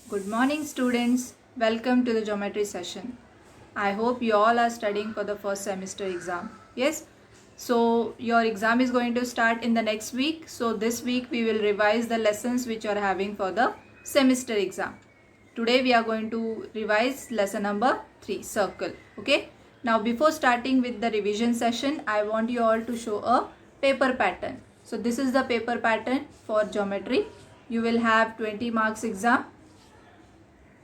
Good morning, students. Welcome to the geometry session. I hope you all are studying for the first semester exam. Yes? So, your exam is going to start in the next week. So, this week we will revise the lessons which you are having for the semester exam. Today we are going to revise lesson number 3, circle. Okay? Now, before starting with the revision session, I want you all to show a paper pattern. So, this is the paper pattern for geometry. You will have 20 marks exam.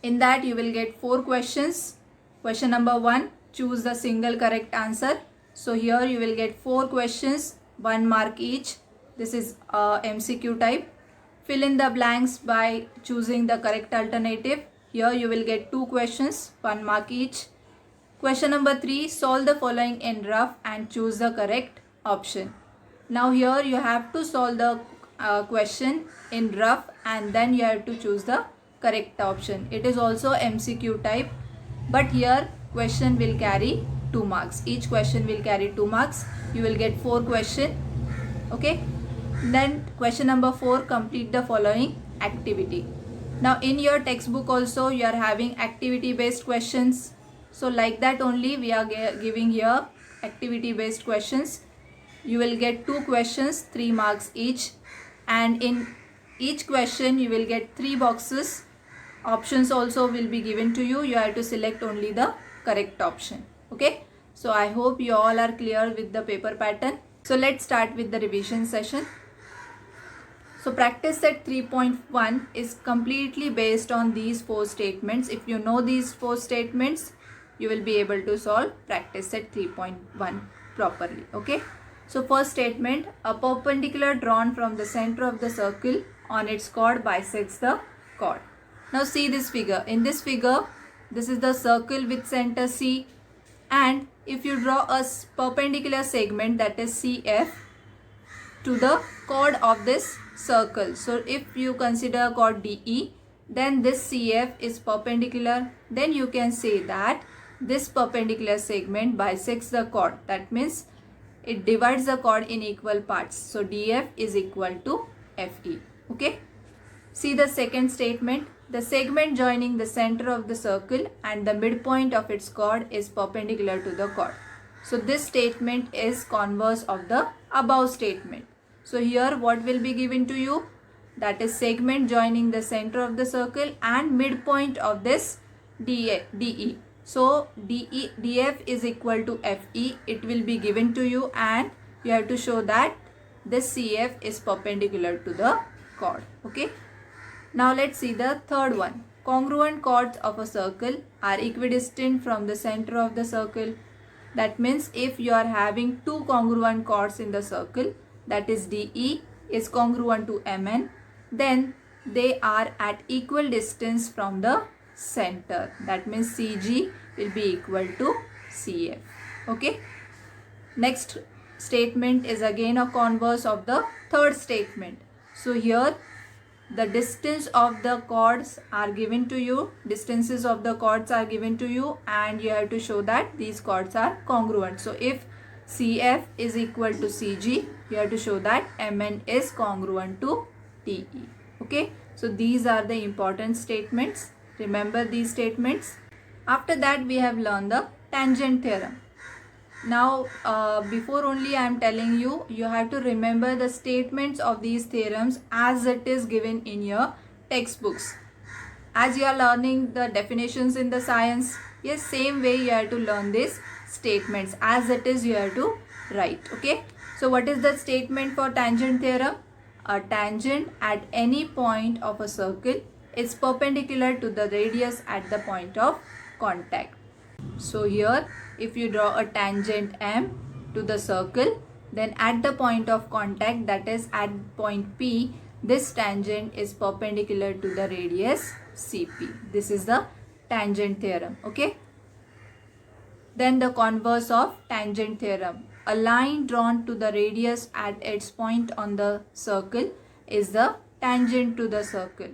In that you will get 4 questions. Question number 1, choose the single correct answer. So here you will get 4 questions, 1 mark each. This is MCQ type. Fill in the blanks by choosing the correct alternative. Here you will get 2 questions, 1 mark each. Question number 3, solve the following in rough and choose the correct option. Now here you have to solve the question in rough and then you have to choose the correct option. It is also MCQ type, but here question will carry 2 marks. Each question will carry 2 marks. You will get 4 questions. Okay. Then question number 4, complete the following activity. Now in your textbook also you are having activity based questions. So like that only we are giving here activity based questions. You will get 2 questions, 3 marks each, and in each question you will get 3 boxes. Options also will be given to you. You have to select only the correct option. Okay. So I hope you all are clear with the paper pattern. So let's start with the revision session. So practice set 3.1 is completely based on these 4 statements. If you know these 4 statements, you will be able to solve practice set 3.1 properly. Okay. So first statement, a perpendicular drawn from the center of the circle on its chord bisects the chord. Now see this figure. In this figure, this is the circle with center C, and if you draw a perpendicular segment, that is CF, to the chord of this circle. So if you consider chord DE, then this CF is perpendicular. Then you can say that this perpendicular segment bisects the chord. That means it divides the chord in equal parts. So DF is equal to FE. Okay. See the second statement. The segment joining the center of the circle and the midpoint of its chord is perpendicular to the chord. So this statement is converse of the above statement. So here what will be given to you? That is segment joining the center of the circle and midpoint of this DE. So DF is equal to FE. It will be given to you and you have to show that this CF is perpendicular to the chord. Okay. Now let's see the third one. Congruent chords of a circle are equidistant from the center of the circle. That means if you are having 2 congruent chords in the circle, that is DE is congruent to MN, then they are at equal distance from the center. That means CG will be equal to CF. Okay. Next statement is again a converse of the third statement. So here the distance of the chords are given to you. Distances of the chords are given to you and you have to show that these chords are congruent. So if CF is equal to CG, you have to show that MN is congruent to TE. Okay. So these are the important statements. Remember these statements. After that we have learned the tangent theorem. Now before only I am telling you, you have to remember the statements of these theorems as it is given in your textbooks. As you are learning the definitions in the science, yes, same way you have to learn these statements as it is you have to write. Okay. So what is the statement for tangent theorem? A tangent at any point of a circle is perpendicular to the radius at the point of contact. So here if you draw a tangent M to the circle, then at the point of contact, that is at point P, this tangent is perpendicular to the radius CP. This is the tangent theorem. Okay. Then the converse of tangent theorem. A line drawn to the radius at its point on the circle is the tangent to the circle.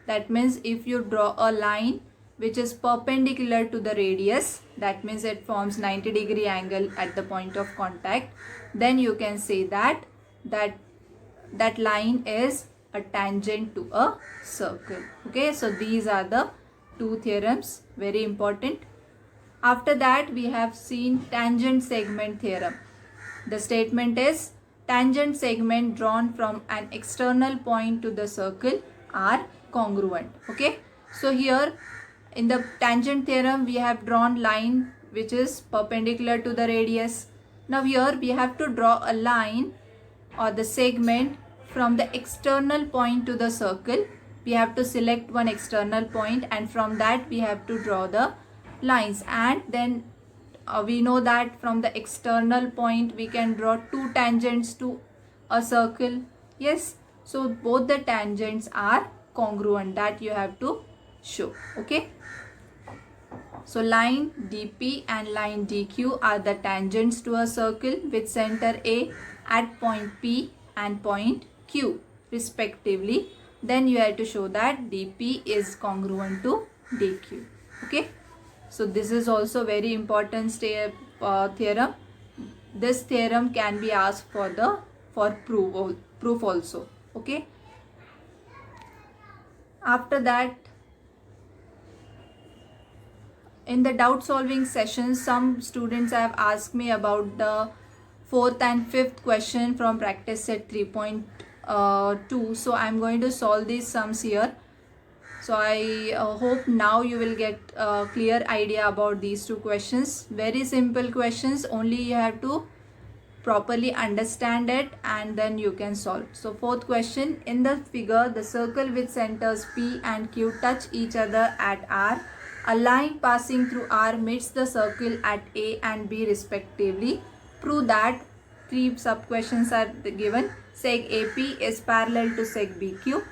That means if you draw a line which is perpendicular to the radius, that means it forms 90-degree angle at the point of contact, then you can say that that line is a tangent to a circle. Okay, so these are the two theorems, very important. After that, we have seen tangent segment theorem. The statement is tangent segment drawn from an external point to the circle are congruent. Okay, so here in the tangent theorem we have drawn line which is perpendicular to the radius. Now here we have to draw a line or the segment from the external point to the circle. We have to select one external point and from that we have to draw the lines, and then we know that from the external point we can draw two tangents to a circle. Yes, so both the tangents are congruent, that you have to show. Okay, so line DP and line DQ are the tangents to a circle with center A at point P and point Q respectively. Then you have to show that DP is congruent to DQ. Okay, so this is also very important theorem. This theorem can be asked for proof also. Okay, after that, in the doubt solving sessions, some students have asked me about the 4th and 5th question from practice set 3.2. So I'm going to solve these sums here. So I hope now you will get a clear idea about these two questions. Very simple questions, only you have to properly understand it and then you can solve. So 4th question, in the figure the circle with centers P and Q touch each other at R. A line passing through R meets the circle at A and B respectively. Prove that. 3 sub questions are given. Seg AP is parallel to seg BQ.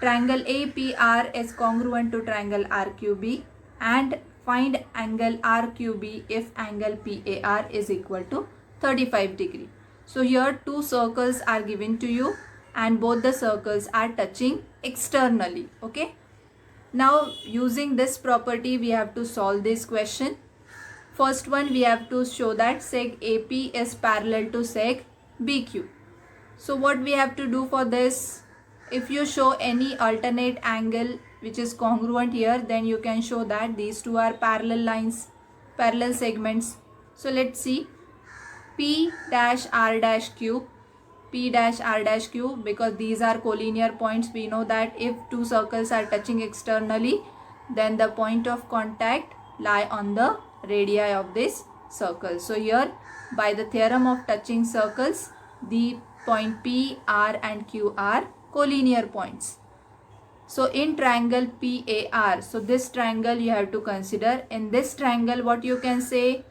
Triangle APR is congruent to triangle RQB, and find angle RQB if angle PAR is equal to 35 degree. So here two circles are given to you and both the circles are touching externally. Okay, now using this property we have to solve this question. First one, we have to show that seg AP is parallel to seg BQ. So what we have to do for this, if you show any alternate angle which is congruent here, then you can show that these two are parallel lines, parallel segments. So let's see, P dash R dash Q, P dash R dash Q, because these are collinear points. We know that if two circles are touching externally, then the point of contact lie on the radii of this circle. So here by the theorem of touching circles, the point P, R and Q are collinear points. So in triangle PAR, so this triangle you have to consider. In this triangle what you can say,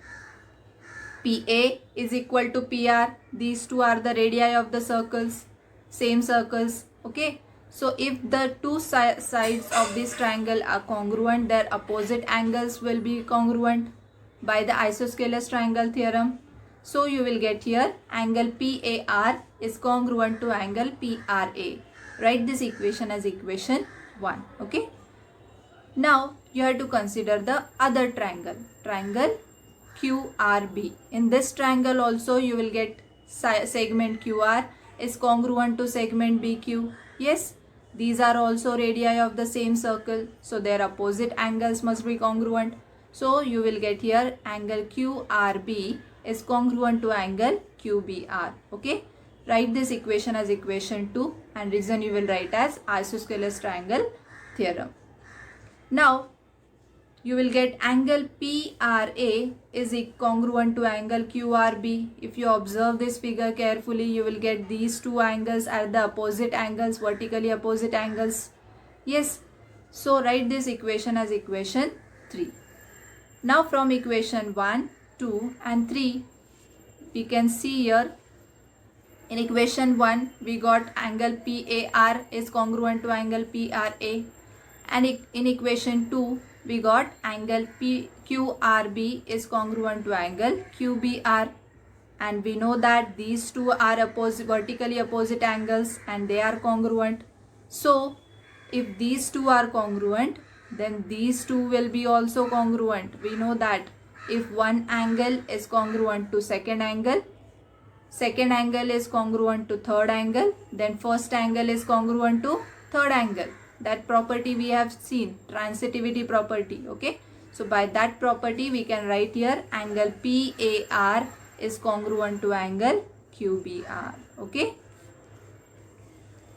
PA is equal to PR. These two are the radii of the circles, same circles. Okay, so if the two sides of this triangle are congruent, their opposite angles will be congruent by the isosceles triangle theorem. So you will get here angle PAR is congruent to angle PRA. Write this equation as equation 1. Okay, now you have to consider the other triangle, triangle QRB. In this triangle also you will get segment QR is congruent to segment BQ. Yes, these are also radii of the same circle, so their opposite angles must be congruent. So you will get here angle QRB is congruent to angle QBR. Okay, write this equation as equation 2 and reason you will write as isosceles triangle theorem. Now you will get angle PRA is congruent to angle QRB. If you observe this figure carefully, you will get these two angles are the opposite angles, vertically opposite angles. Yes, so write this equation as equation 3. Now from equation 1, 2 and 3, we can see here in equation 1 we got angle PAR is congruent to angle PRA, and in equation 2 we got angle QRB is congruent to angle QBR, and we know that these two are vertically opposite angles and they are congruent. So if these two are congruent, then these two will be also congruent. We know that if one angle is congruent to second angle, second angle is congruent to third angle, then first angle is congruent to third angle. That property we have seen, transitivity property. Okay, so by that property we can write here angle PAR is congruent to angle QBR. Okay,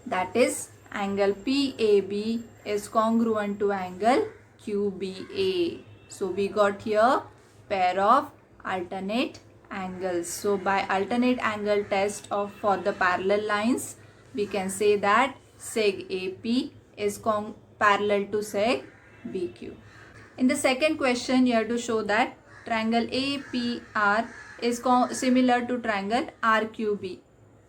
that is angle PAB is congruent to angle QBA. So we got here pair of alternate angles. So by alternate angle test of for the parallel lines, we can say that seg AP is parallel to seg BQ. In the second question, you have to show that triangle APR is similar to triangle RQB.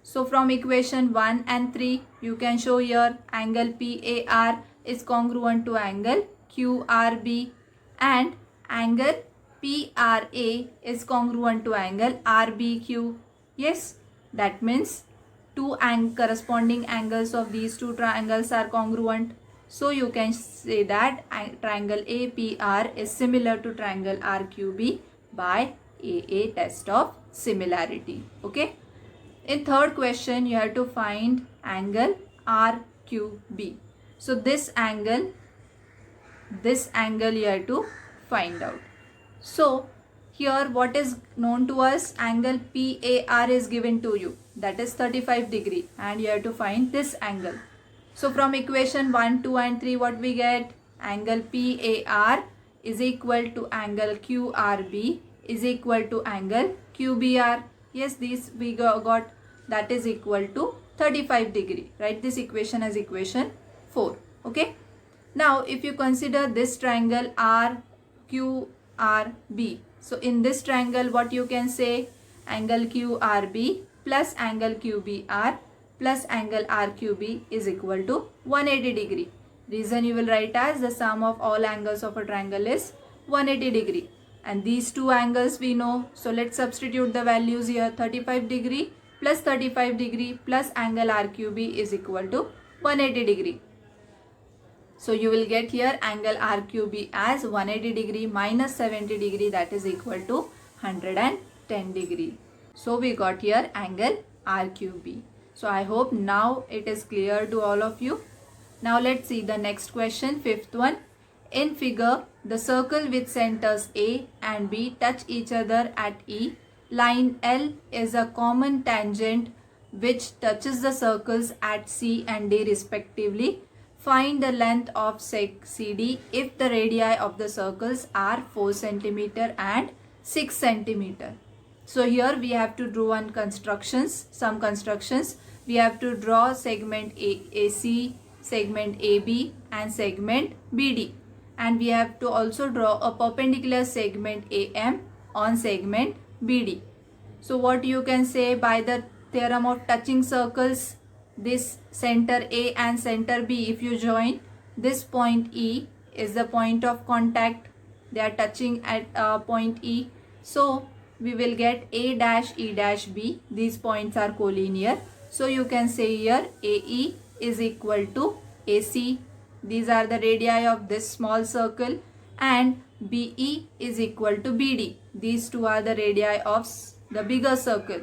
So from equation 1 and 3, you can show here angle PAR is congruent to angle QRB and angle PRA is congruent to angle RBQ. Yes, that means two corresponding angles of these two triangles are congruent. So you can say that triangle APR is similar to triangle RQB by AA test of similarity. Okay. In third question, you have to find angle RQB. So this angle you have to find out. So here what is known to us, angle PAR is given to you, that is 35 degree, and you have to find this angle. So from equation 1, 2 and 3 what we get, angle PAR is equal to angle QRB is equal to angle QBR. Yes, this we got, that is equal to 35 degree. Write this equation as equation 4. Okay. Now if you consider this triangle RQRB, so in this triangle what you can say, angle QRB plus angle QBR plus angle RQB is equal to 180 degree. Reason you will write as the sum of all angles of a triangle is 180 degree. And these two angles we know. So let's substitute the values here. 35 degree plus 35 degree plus angle RQB is equal to 180 degree. So you will get here angle RQB as 180 degree minus 70 degree, that is equal to 110 degree. So we got here angle RQB. So I hope now it is clear to all of you. Now let's see the next question, fifth one. In figure, the circle with centers A and B touch each other at E. Line L is a common tangent which touches the circles at C and D respectively. Find the length of sec CD if the radii of the circles are 4 cm and 6 cm. So here we have to do some constructions. We have to draw segment AC, segment AB and segment BD. And we have to also draw a perpendicular segment AM on segment BD. So what you can say, by the theorem of touching circles, this center A and center B, if you join, this point E is the point of contact. They are touching at point E. So we will get A dash E dash B. These points are collinear. So you can say here AE is equal to AC. These are the radii of this small circle, and BE is equal to BD. These two are the radii of the bigger circle.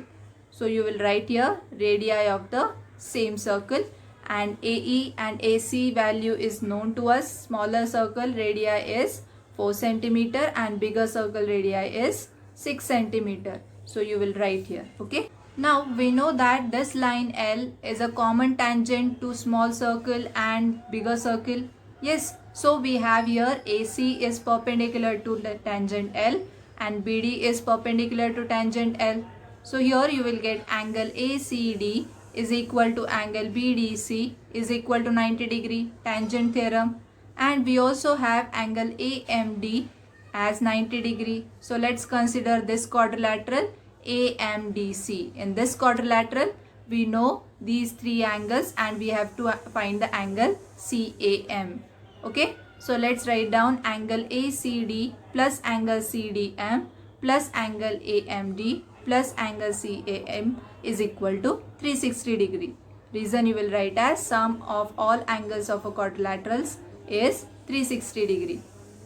So you will write here radii of the same circle, and AE and AC value is known to us. Smaller circle radii is 4 cm and bigger circle radii is 6 cm. So you will write here. Okay. Now we know that this line L is a common tangent to small circle and bigger circle. Yes, so we have here AC is perpendicular to the tangent L and BD is perpendicular to tangent L. So here you will get angle ACD is equal to angle BDC is equal to 90 degree, tangent theorem. And we also have angle AMD as 90 degree. So let's consider this quadrilateral AMDC. In this quadrilateral, we know these three angles and we have to find the angle CAM. Okay, so let's write down angle ACD plus angle CDM plus angle AMD plus angle CAM is equal to 360 degree. Reason you will write as sum of all angles of a quadrilaterals is 360 degree.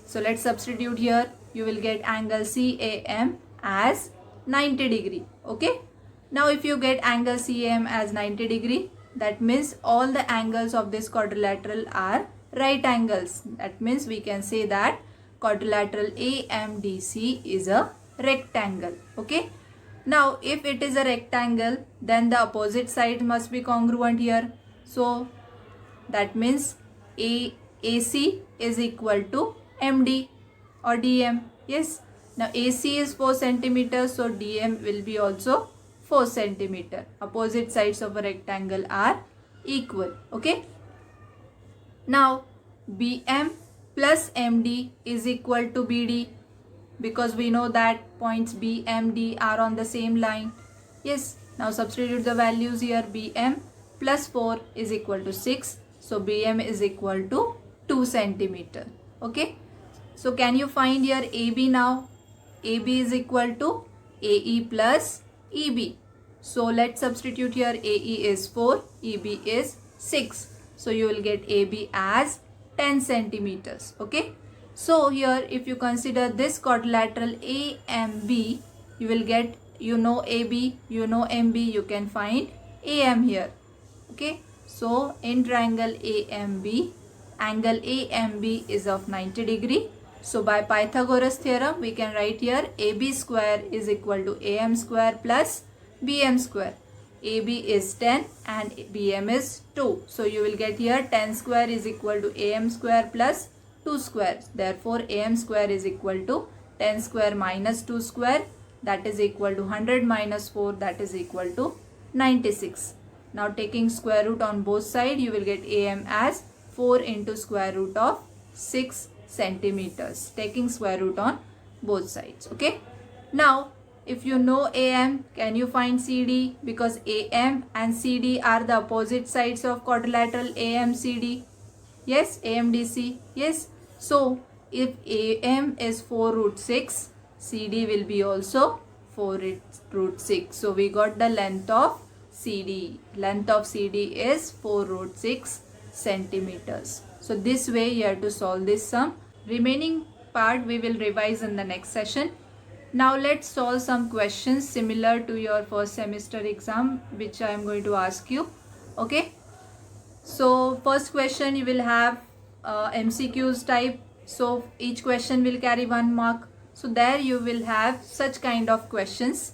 So let's substitute here. You will get angle CAM as 90 degree. Okay. Now if you get angle CAM as 90 degree, that means all the angles of this quadrilateral are right angles. That means we can say that quadrilateral AMDC is a rectangle. Okay. Now if it is a rectangle, then the opposite side must be congruent here. So that means AC is equal to MD or DM. Yes. Now AC is 4 centimeters, so DM will be also 4 centimeter. Opposite sides of a rectangle are equal. Okay. Now BM plus MD is equal to BD, because we know that points B, M, D are on the same line. Yes. Now substitute the values here. BM plus 4 is equal to 6. So BM is equal to 2 centimeter. Okay. So can you find your AB now? AB is equal to AE plus EB. So let's substitute here. AE is 4, EB is 6. So you will get AB as 10 centimeters. Okay. So here if you consider this quadrilateral AMB, you will get, you know AB, you know MB, you can find AM here. Okay. So in triangle AMB, angle AMB is of 90 degree. So by Pythagoras theorem, we can write here AB square is equal to AM square plus BM square. AB is 10 and BM is 2. So you will get here 10 square is equal to AM square plus 2 square. Therefore AM square is equal to 10 square minus 2 square, that is equal to 100 minus 4, that is equal to 96. Now taking square root on both sides, you will get AM as 4 into square root of 6 centimeters. Taking square root on both sides. Okay. Now if you know AM, can you find CD? Because AM and CD are the opposite sides of quadrilateral AMCD. Yes, AMDC. Yes. So if AM is 4 root 6, CD will be also 4 root 6. So we got the length of CD. Length of CD is 4 root 6 centimeters. So this way you have to solve this sum. Remaining part we will revise in the next session. Now let's solve some questions similar to your first semester exam, which I am going to ask you. Okay. So first question you will have MCQs type. So each question will carry 1 mark. So there you will have such kind of questions.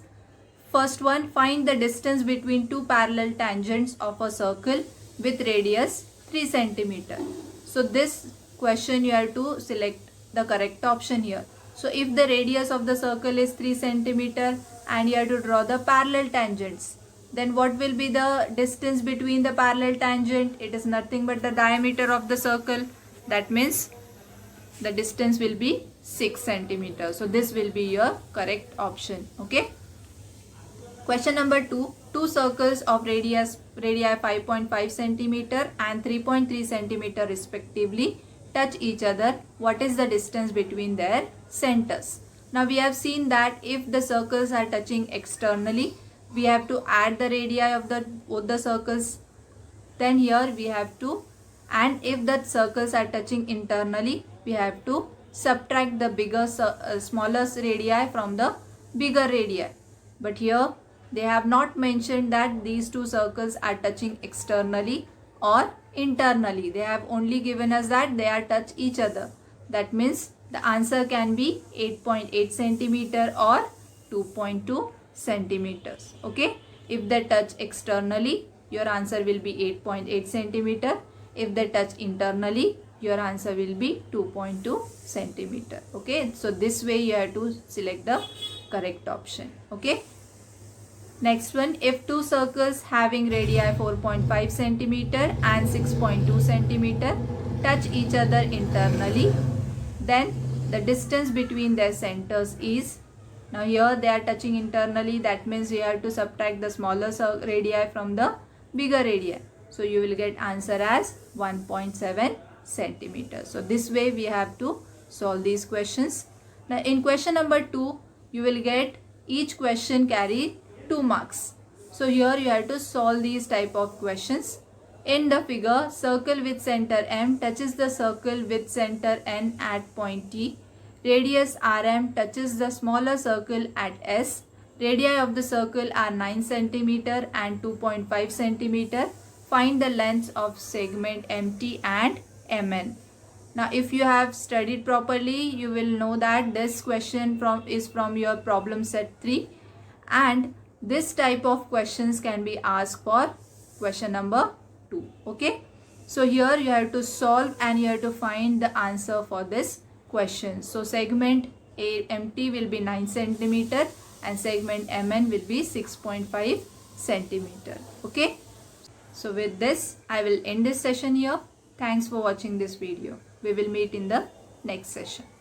First one, find the distance between two parallel tangents of a circle with radius 3 centimeter. So this question you have to select the correct option here. So if the radius of the circle is 3 centimeter and you have to draw the parallel tangents, then what will be the distance between the parallel tangent? It is nothing but the diameter of the circle. That means the distance will be 6 centimeters. So this will be your correct option. Okay. Question number 2. Two circles of radii 5.5 centimeter and 3.3 centimeter respectively touch each other. What is the distance between their centers? Now we have seen that if the circles are touching externally, we have to add the radii of both the circles. Then here we have to, and if the circles are touching internally, we have to subtract the smallest radii from the bigger radii. But here they have not mentioned that these two circles are touching externally or internally. They have only given us that they are touch each other. That means the answer can be 8.8 centimeter or 2.2 centimeters. Okay. If they touch externally, your answer will be 8.8 centimeter. If they touch internally, your answer will be 2.2 centimeter. Okay. So this way you have to select the correct option. Okay. Next one, if two circles having radii 4.5 centimeter and 6.2 centimeter touch each other internally, then the distance between their centers is, now here they are touching internally, that means you have to subtract the smaller radii from the bigger radii. So you will get answer as 1.7 centimeters. So this way we have to solve these questions. Now in question number 2, you will get each question carry 2 marks. So here you have to solve these type of questions. In the figure, circle with center M touches the circle with center N at point T. Radius RM touches the smaller circle at S. Radii of the circle are 9 centimeter and 2.5 centimeter. Find the lengths of segment MT and MN. Now if you have studied properly, you will know that this question is from your problem set 3, and this type of questions can be asked for question number 2. Okay, so here you have to solve and you have to find the answer for this question. So segment MT will be 9 centimeter and segment MN will be 6.5 centimeter. Okay, so with this I will end this session here. Thanks for watching this video. We will meet in the next session.